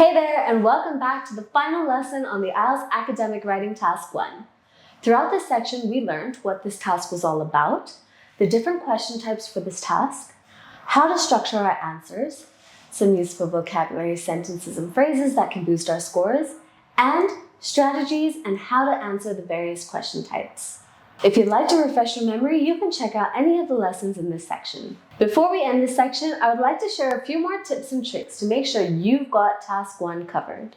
Hey there, and welcome back to the final lesson on the IELTS Academic Writing Task 1. Throughout this section, we learned what this task was all about, the different question types for this task, how to structure our answers, some useful vocabulary, sentences, and phrases that can boost our scores, and strategies and how to answer the various question types. If you'd like to refresh your memory, you can check out any of the lessons in this section. Before we end this section, I would like to share a few more tips and tricks to make sure you've got Task 1 covered.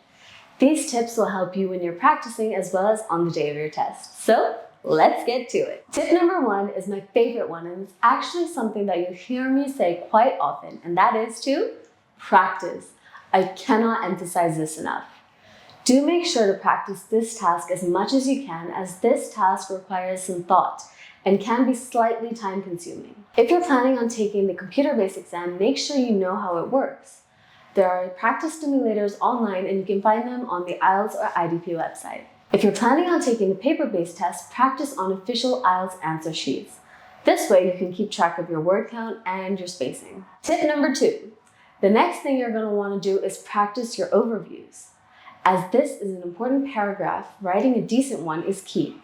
These tips will help you when you're practicing as well as on the day of your test. So, let's get to it. Tip number 1 is my favorite one, and it's actually something that you hear me say quite often, and that is to practice. I cannot emphasize this enough. Do make sure to practice this task as much as you can, as this task requires some thought and can be slightly time-consuming. If you're planning on taking the computer-based exam, make sure you know how it works. There are practice simulators online and you can find them on the IELTS or IDP website. If you're planning on taking the paper-based test, practice on official IELTS answer sheets. This way you can keep track of your word count and your spacing. Tip number 2. The next thing you're going to want to do is practice your overviews. As this is an important paragraph, writing a decent one is key.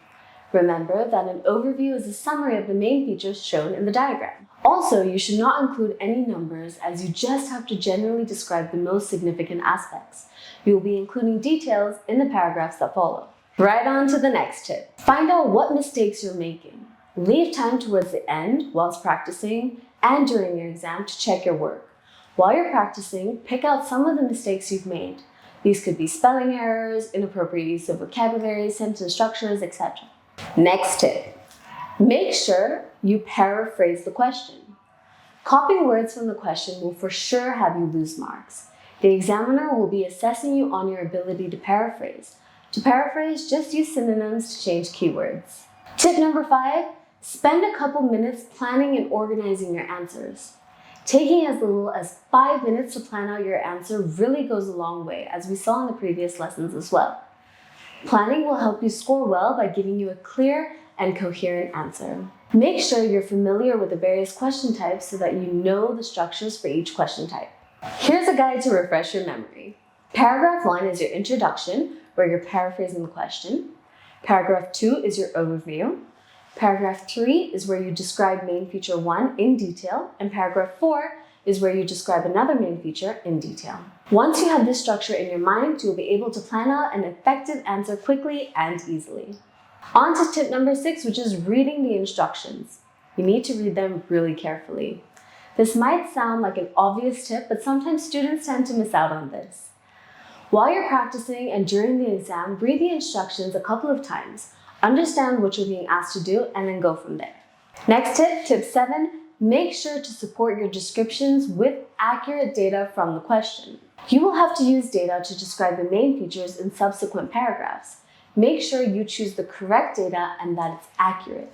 Remember that an overview is a summary of the main features shown in the diagram. Also, you should not include any numbers, as you just have to generally describe the most significant aspects. You will be including details in the paragraphs that follow. Right on to the next tip. Find out what mistakes you're making. Leave time towards the end whilst practicing and during your exam to check your work. While you're practicing, pick out some of the mistakes you've made. These could be spelling errors, inappropriate use of vocabulary, sentence structures, etc. Next tip. Make sure you paraphrase the question. Copying words from the question will for sure have you lose marks. The examiner will be assessing you on your ability to paraphrase. To paraphrase, just use synonyms to change keywords. Tip number 5. Spend a couple minutes planning and organizing your answers. Taking as little as 5 minutes to plan out your answer really goes a long way, as we saw in the previous lessons as well. Planning will help you score well by giving you a clear and coherent answer. Make sure you're familiar with the various question types so that you know the structures for each question type. Here's a guide to refresh your memory. Paragraph 1 is your introduction, where you're paraphrasing the question. Paragraph 2 is your overview. Paragraph 3 is where you describe main feature 1 in detail, and paragraph 4 is where you describe another main feature in detail. Once you have this structure in your mind, you'll be able to plan out an effective answer quickly and easily. On to tip number 6, which is reading the instructions. You need to read them really carefully. This might sound like an obvious tip, but sometimes students tend to miss out on this. While you're practicing and during the exam, read the instructions a couple of times. Understand what you're being asked to do, and then go from there. Next tip, tip 7, make sure to support your descriptions with accurate data from the question. You will have to use data to describe the main features in subsequent paragraphs. Make sure you choose the correct data and that it's accurate.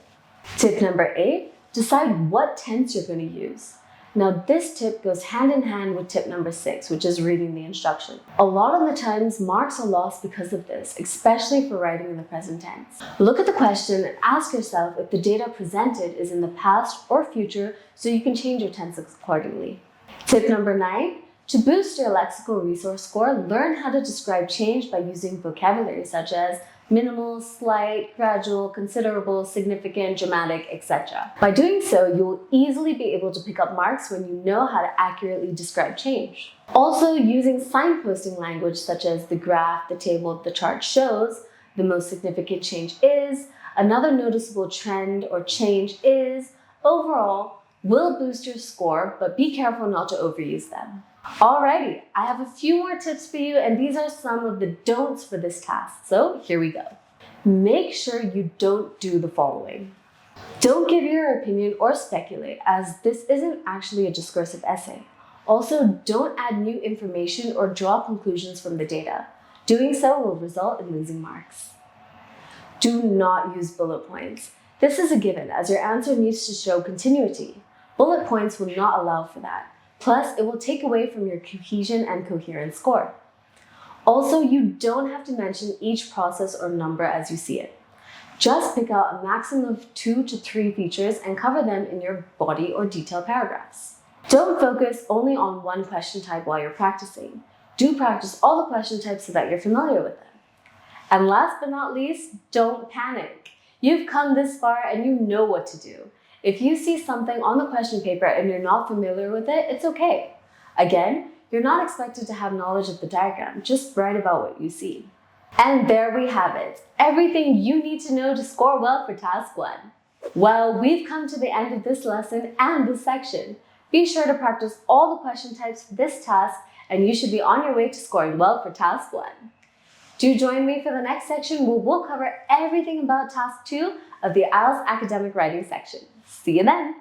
Tip number 8, decide what tense you're going to use. Now, this tip goes hand in hand with tip number 6, which is reading the instruction. A lot of the times, marks are lost because of this, especially for writing in the present tense. Look at the question and ask yourself if the data presented is in the past or future, so you can change your tense accordingly. Tip number 9, to boost your lexical resource score, learn how to describe change by using vocabulary such as minimal, slight, gradual, considerable, significant, dramatic, etc. By doing so, you will easily be able to pick up marks when you know how to accurately describe change. Also, using signposting language such as the graph, the table, the chart shows, the most significant change is, another noticeable trend or change is, overall, will boost your score, but be careful not to overuse them. Alrighty, I have a few more tips for you, and these are some of the don'ts for this task. So here we go. Make sure you don't do the following. Don't give your opinion or speculate, as this isn't actually a discursive essay. Also, don't add new information or draw conclusions from the data. Doing so will result in losing marks. Do not use bullet points. This is a given, as your answer needs to show continuity. Bullet points will not allow for that. Plus, it will take away from your cohesion and coherence score. Also, you don't have to mention each process or number as you see it. Just pick out a maximum of 2 to 3 features and cover them in your body or detail paragraphs. Don't focus only on one question type while you're practicing. Do practice all the question types so that you're familiar with them. And last but not least, don't panic. You've come this far and you know what to do. If you see something on the question paper and you're not familiar with it, it's okay. Again, you're not expected to have knowledge of the diagram, just write about what you see. And there we have it, everything you need to know to score well for Task 1. Well, we've come to the end of this lesson and this section. Be sure to practice all the question types for this task and you should be on your way to scoring well for Task 1. Do join me for the next section where we'll cover everything about Task 2 of the IELTS Academic Writing section. See you then!